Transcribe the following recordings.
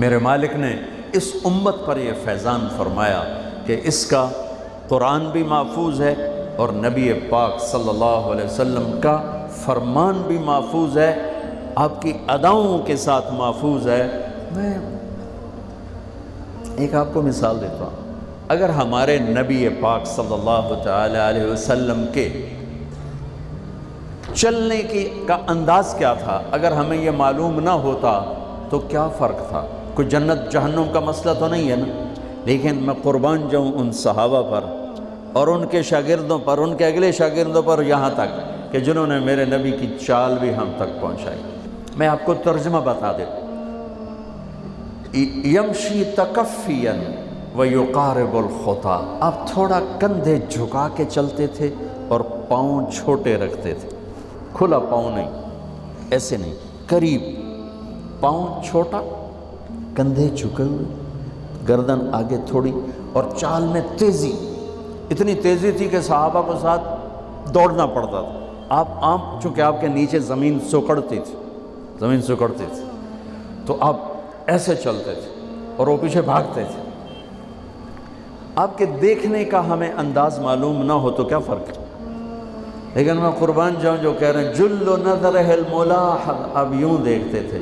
میرے مالک نے اس امت پر یہ فیضان فرمایا کہ اس کا قرآن بھی محفوظ ہے اور نبی پاک صلی اللہ علیہ وسلم کا فرمان بھی محفوظ ہے، آپ کی اداؤں کے ساتھ محفوظ ہے۔ میں ایک آپ کو مثال دیتا ہوں، اگر ہمارے نبی پاک صلی اللہ تعالی علیہ وسلم کے چلنے کا انداز کیا تھا، اگر ہمیں یہ معلوم نہ ہوتا تو کیا فرق تھا؟ کوئی جنت جہنم کا مسئلہ تو نہیں ہے نا، لیکن میں قربان جاؤں ان صحابہ پر اور ان کے شاگردوں پر، ان کے اگلے شاگردوں پر، یہاں تک کہ جنہوں نے میرے نبی کی چال بھی ہم تک پہنچائی۔ میں آپ کو ترجمہ بتا دوں، یمشی تکفیا ویقارب الخطا، آپ تھوڑا کندھے جھکا کے چلتے تھے اور پاؤں چھوٹے رکھتے تھے، کھلا پاؤں نہیں، ایسے نہیں، قریب، پاؤں چھوٹا، کندھے جھکے ہوئے، گردن آگے تھوڑی، اور چال میں تیزی، اتنی تیزی تھی کہ صحابہ کو ساتھ دوڑنا پڑتا تھا۔ آپ عام، چونکہ آپ کے نیچے زمین سکڑتی تھی، زمین سکڑتی تھی، تو آپ ایسے چلتے تھے اور وہ پیچھے بھاگتے تھے۔ آپ کے دیکھنے کا ہمیں انداز معلوم نہ ہو تو کیا فرق ہے؟ لیکن میں قربان جاؤں جو کہہ رہے ہیں جل نظرہ الملاحظ، اب یوں دیکھتے تھے،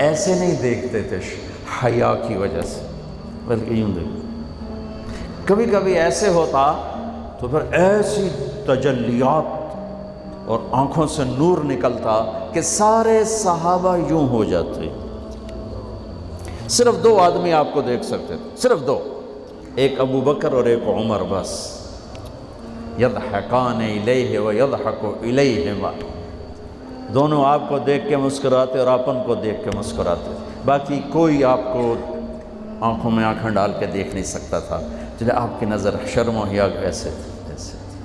ایسے نہیں دیکھتے تھے حیا کی وجہ سے، بلکہ یوں دیکھتے۔ کبھی کبھی ایسے ہوتا تو پھر ایسی تجلیات اور آنکھوں سے نور نکلتا کہ سارے صحابہ یوں ہو جاتے۔ صرف دو آدمی آپ کو دیکھ سکتے تھے، صرف دو، ایک ابو بکر اور ایک عمر، بس۔ یضحکان الیہ ویضحک الیہما، دونوں آپ کو دیکھ کے مسکراتے اور اپن کو دیکھ کے مسکراتے، باقی کوئی آپ کو آنکھوں میں آنکھیں ڈال کے دیکھ نہیں سکتا تھا، جنہیں آپ کی نظر شرم و حیا ایسے تھی، ایسے تھی۔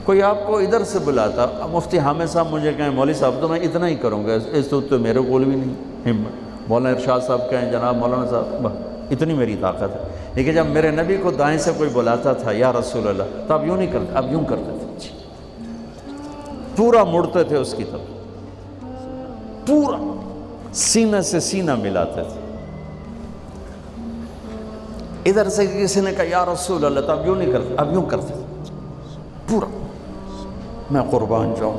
کوئی آپ کو ادھر سے بلاتا، مفتی حامد صاحب مجھے کہیں مولوی صاحب تو میں اتنا ہی کروں گا، اس تو میرے کول بھی نہیں ہمت، مولانا ارشاد صاحب کہیں جناب مولانا صاحب، اتنی میری طاقت ہے۔ لیکن جب میرے نبی کو دائیں سے کوئی بلاتا تھا یا رسول اللہ، تو آپ یوں نہیں کرتے، آپ یوں کرتے تھے، پورا مڑتے تھے اس کی طرف، پورا سینہ سے سینہ ملاتے تھے۔ ادھر سے کسی نے کہا یا رسول اللہ، تو اب یوں نہیں کرتے، اب یوں کرتے تھے پورا۔ میں قربان جاؤں،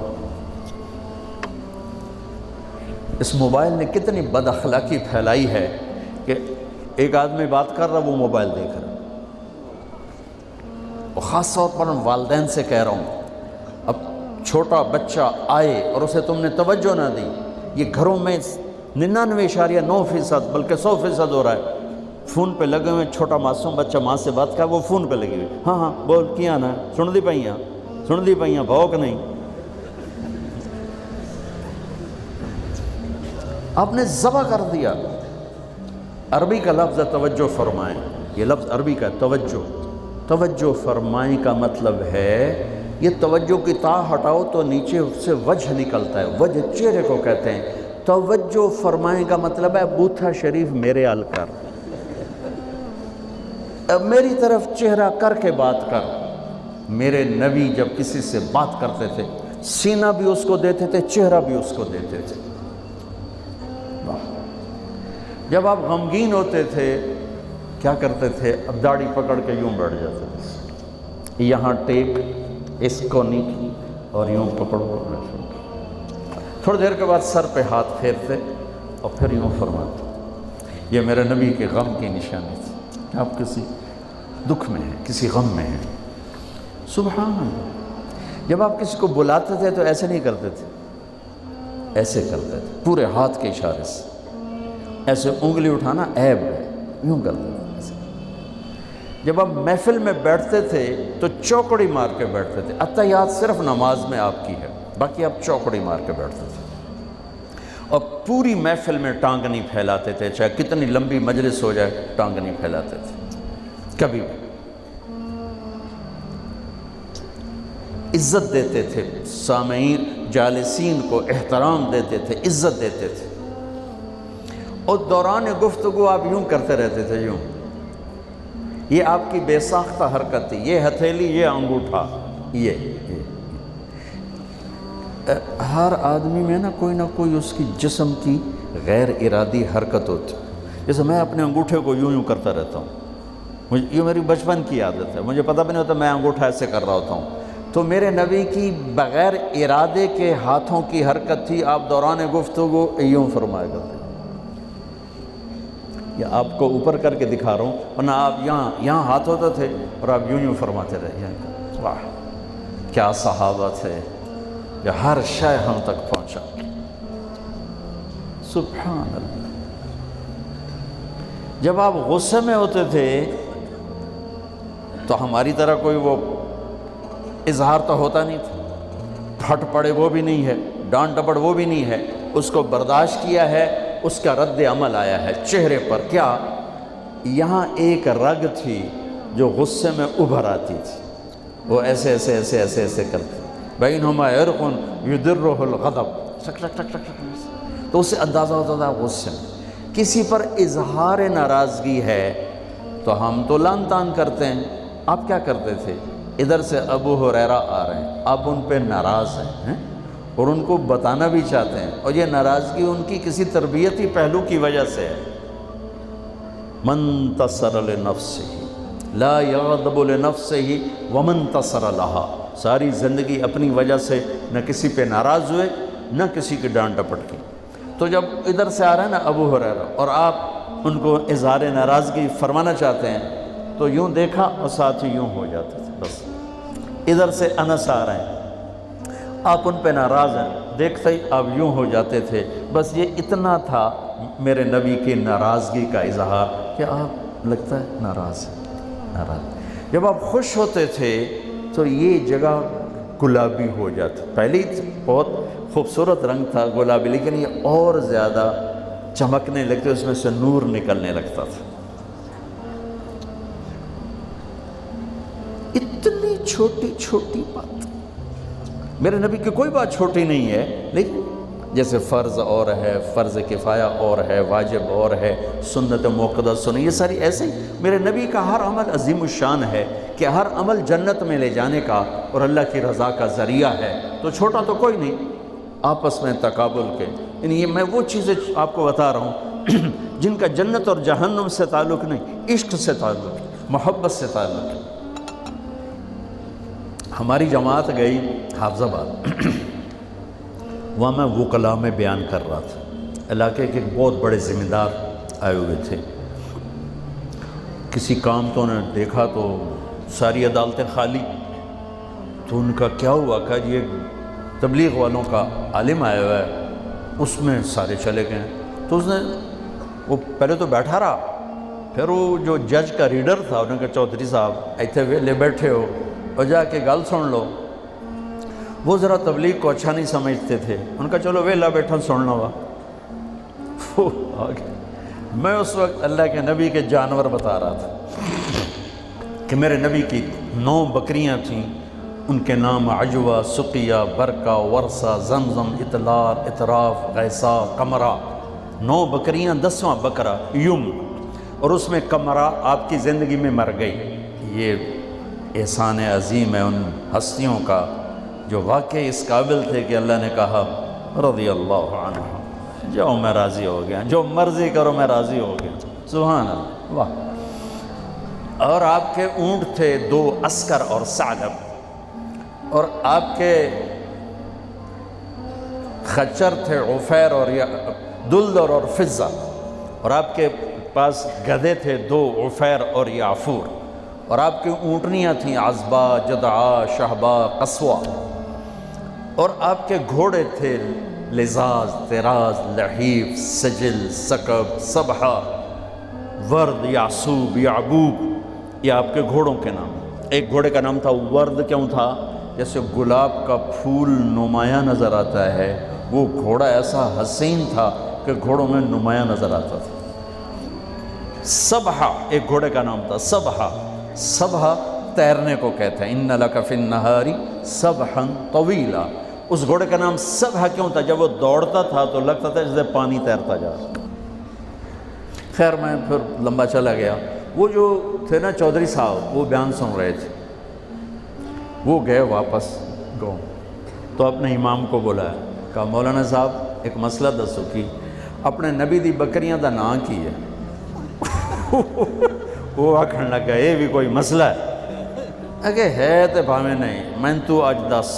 اس موبائل نے کتنی بد اخلاقی پھیلائی ہے کہ ایک آدمی بات کر رہا، وہ موبائل دیکھ رہا۔ اور خاص طور پر والدین سے کہہ رہا ہوں، اب چھوٹا بچہ آئے اور اسے تم نے توجہ نہ دی، یہ گھروں میں 99.9% بلکہ 100% ہو رہا ہے، فون پہ لگے ہوئے، چھوٹا معصوم بچہ ماں سے بات کر، وہ فون پہ لگے ہوئے، ہاں ہاں بول کیا نا، سن دی پئیاں، سن دی پئیاں، بھوک نہیں۔ آپ نے ذبح کر دیا۔ عربی کا لفظ ہے توجہ فرمائیں، یہ لفظ عربی کا توجہ، توجہ فرمائیں کا مطلب ہے، یہ توجہ کی تا ہٹاؤ تو نیچے اس سے وجہ نکلتا ہے، وجہ چہرے کو کہتے ہیں۔ توجہ فرمائیں کا مطلب ہے بوتھا شریف میرے ال کر، میری طرف چہرہ کر کے بات کر۔ میرے نبی جب کسی سے بات کرتے تھے، سینہ بھی اس کو دیتے تھے، چہرہ بھی اس کو دیتے تھے۔ جب آپ غمگین ہوتے تھے کیا کرتے تھے؟ اب داڑھی پکڑ کے یوں بیٹھ جاتے تھے، یہاں ٹیک، اس کو نیچے، اور یوں پکڑو، تھوڑی دیر کے بعد سر پہ ہاتھ پھیرتے اور پھر یوں فرماتے۔ یہ میرے نبی کے غم کی نشانی تھی کہ آپ کسی دکھ میں ہیں، کسی غم میں ہیں۔ سبحان اللہ۔ جب آپ کسی کو بلاتے تھے تو ایسے نہیں کرتے تھے، ایسے کرتے تھے، پورے ہاتھ کے اشارے سے، ایسے انگلی اٹھانا عیب ہے، یوں کرتے تھے ایسے۔ جب آپ محفل میں بیٹھتے تھے تو چوکڑی مار کے بیٹھتے تھے، اتحیات صرف نماز میں آپ کی ہے، باقی آپ چوکڑی مار کے بیٹھتے تھے، اور پوری محفل میں ٹانگ نہیں پھیلاتے تھے، چاہے کتنی لمبی مجلس ہو جائے ٹانگ نہیں پھیلاتے تھے کبھی بھی۔ عزت دیتے تھے، سامعین جالسین کو احترام دیتے تھے، عزت دیتے تھے، اور دوران گفتگو آپ یوں کرتے رہتے تھے، یوں۔ یہ آپ کی بے ساختہ حرکت تھی، یہ ہتھیلی، یہ انگوٹھا، یہ ہر آدمی میں نا کوئی اس کی جسم کی غیر ارادی حرکت ہوتی ہے. جیسے میں اپنے انگوٹھے کو یوں کرتا رہتا ہوں، یہ میری بچپن کی عادت ہے، مجھے پتہ بھی نہیں ہوتا میں انگوٹھا ایسے کر رہا ہوتا ہوں. تو میرے نبی کی بغیر ارادے کے ہاتھوں کی حرکت تھی. آپ دوران گفتگو یوں فرمایا کرتے، یا آپ کو اوپر کر کے دکھا رہا ہوں، ورنہ آپ یہاں ہاتھ ہوتے تھے اور آپ یوں فرماتے رہے. واہ کیا صحابہ تھے، کہ ہر شے ہم تک پہنچا. سبحان اللہ. جب آپ غصے میں ہوتے تھے تو ہماری طرح کوئی وہ اظہار تو ہوتا نہیں تھا، پھٹ پڑے وہ بھی نہیں ہے، ڈانٹ ڈپٹ وہ بھی نہیں ہے. اس کو برداشت کیا ہے، اس کا رد عمل آیا ہے چہرے پر. کیا یہاں ایک رگ تھی جو غصے میں ابھر آتی تھی، وہ ایسے ایسے ایسے ایسے ایسے کرتے، بینہما عرق یدرہ الغضب، تو اس سے اندازہ ہوتا تھا غصے میں. کسی پر اظہار ناراضگی ہے تو ہم تو لان تان کرتے ہیں. آپ کیا کرتے تھے؟ ادھر سے ابو ہریرہ آ رہے ہیں، آپ ان پہ ناراض ہیں اور ان کو بتانا بھی چاہتے ہیں، اور یہ ناراضگی ان کی کسی تربیتی پہلو کی وجہ سے ہے. من انتصر لنفسہ لا یغضب لنفسہ ومن انتصر لہا. ساری زندگی اپنی وجہ سے نہ کسی پہ ناراض ہوئے نہ کسی کی ڈانٹ ڈپٹ کی. تو جب ادھر سے آ رہا ہے نا ابو ہریرہ اور آپ ان کو اظہار ناراضگی فرمانا چاہتے ہیں تو یوں دیکھا اور ساتھ ہی یوں ہو جاتے تھے. بس ادھر سے انس آ رہے ہیں، آپ ان پہ ناراض ہیں، دیکھتے ہی آپ یوں ہو جاتے تھے. بس یہ اتنا تھا میرے نبی کی ناراضگی کا اظہار کہ آپ لگتا ہے ناراض ہیں، ناراض. جب آپ خوش ہوتے تھے تو یہ جگہ گلابی ہو جاتی. پہلے بہت خوبصورت رنگ تھا گلابی، لیکن یہ اور زیادہ چمکنے لگتے، اس میں سے نور نکلنے لگتا تھا. اتنی چھوٹی چھوٹی بات، میرے نبی کی کوئی بات چھوٹی نہیں ہے، لیکن جیسے فرض اور ہے، فرض کفایہ اور ہے، واجب اور ہے، سنت موقدہ سنت، یہ ساری ایسے ہی. میرے نبی کا ہر عمل عظیم الشان ہے کہ ہر عمل جنت میں لے جانے کا اور اللہ کی رضا کا ذریعہ ہے. تو چھوٹا تو کوئی نہیں، آپس میں تقابل کے. یعنی یہ میں وہ چیزیں آپ کو بتا رہا ہوں جن کا جنت اور جہنم سے تعلق نہیں، عشق سے تعلق ہے، محبت سے تعلق ہے. ہماری جماعت گئی حافظ آباد، وہاں میں وکلاء میں بیان کر رہا تھا. علاقے کے بہت بڑے ذمہ دار آئے ہوئے تھے. کسی کام تو نے دیکھا تو ساری عدالتیں خالی. تو ان کا کیا ہوا کہ یہ تبلیغ والوں کا عالم آیا ہوا ہے، اس میں سارے چلے گئے. تو اس نے وہ پہلے تو بیٹھا رہا، پھر وہ جو جج کا ریڈر تھا انہوں نے کہا چودھری صاحب ایتھے ویلے بیٹھے ہو اور جا کے گل سن لو. وہ ذرا تبلیغ کو اچھا نہیں سمجھتے تھے، ان کا چلو ویلا بیٹھا سن لو. میں اس وقت اللہ کے نبی کے جانور بتا رہا تھا کہ میرے نبی کی 9 بکریاں تھیں، ان کے نام عجوہ، سقیہ، برکہ، ورثہ، زمزم، اطلار، اطراف، غیثہ، قمرہ. 9 بکریاں، 10واں بکرا یم، اور اس میں قمرہ آپ کی زندگی میں مر گئی. یہ احسان عظیم ہے ان ہستیوں کا جو واقعی اس قابل تھے کہ اللہ نے کہا رضی اللہ عنہ، جاؤ میں راضی ہو گیا، جو مرضی کرو میں راضی ہو گیا. سبحان اللہ، واہ. اور آپ کے اونٹ تھے 2 عسکر اور ثعلب، اور آپ کے خچر تھے عفیر اور دلدر اور فضہ، اور آپ کے پاس گدھے تھے 2 عفیر اور یعفور، اور آپ کی اونٹنیاں تھیں عزبہ، جدعہ، شہبہ، قصوہ، اور آپ کے گھوڑے تھے لزاز، تراز، لحیف، سجل، سکب، سبحہ، ورد، یعصوب، یعبوب. یہ آپ کے گھوڑوں کے نام. ایک گھوڑے کا نام تھا ورد. کیوں تھا؟ جیسے گلاب کا پھول نمایاں نظر آتا ہے، وہ گھوڑا ایسا حسین تھا کہ گھوڑوں میں نمایاں نظر آتا تھا. سبحہ ایک گھوڑے کا نام تھا. سبحہ، سبحہ تیرنے کو کہتے ہیں. ان لک فی النہار سبحا طویلا. اس گھوڑے کا نام سبحہ کیوں تھا؟ جب وہ دوڑتا تھا تو لگتا تھا جیسے پانی تیرتا جا رہا. خیر میں پھر لمبا چلا گیا. وہ جو تھے نا چودھری صاحب، وہ بیان سن رہے تھے. وہ گئے واپس گاؤں. تو اپنے امام کو بلایا، کہا مولانا صاحب ایک مسئلہ دسو کی اپنے نبی دی بکریاں دا نام کی ہے؟ وہ آکھن لگا یہ بھی کوئی مسئلہ ہے؟ اگے ہے تے بھاویں نہیں، میں تو اج دس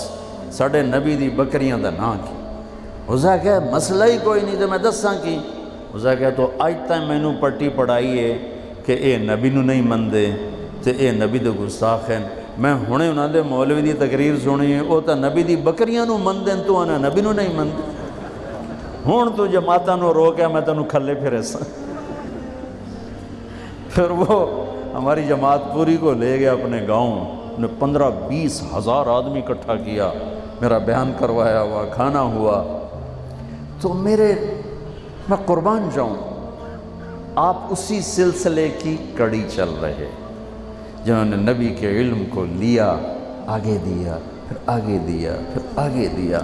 ساڑھے نبی دی بکریاں دا نام کی؟ اسا کہا مسئلہ ہی کوئی نہیں تے میں دساں کی؟ اسا کہا تو اج تائیں میں نو پٹی پڑھائی ہے کہ اے نبی نو نہیں مندے تے اے نبی دے گستاخ ہیں، میں ہونے انہاں دے مولوی دی تقریر سنی ہے او تا نبی دی بکریاں نو مندیں تو انہاں نبی نو نہیں مندے، ہون تو جماعتاں نو رو کے میں تنو کھلے پھرے سا۔ پھر وہ ہماری جماعت پوری کو لے گیا اپنے گاؤں، نے 15-20 ہزار آدمی اکٹھا کیا، میرا بیان کروایا ہوا، کھانا ہوا۔ تو میں قربان جاؤں، آپ اسی سلسلے کی کڑی چل رہے جنہوں نے نبی کے علم کو لیا، آگے دیا، پھر آگے دیا، پھر آگے دیا۔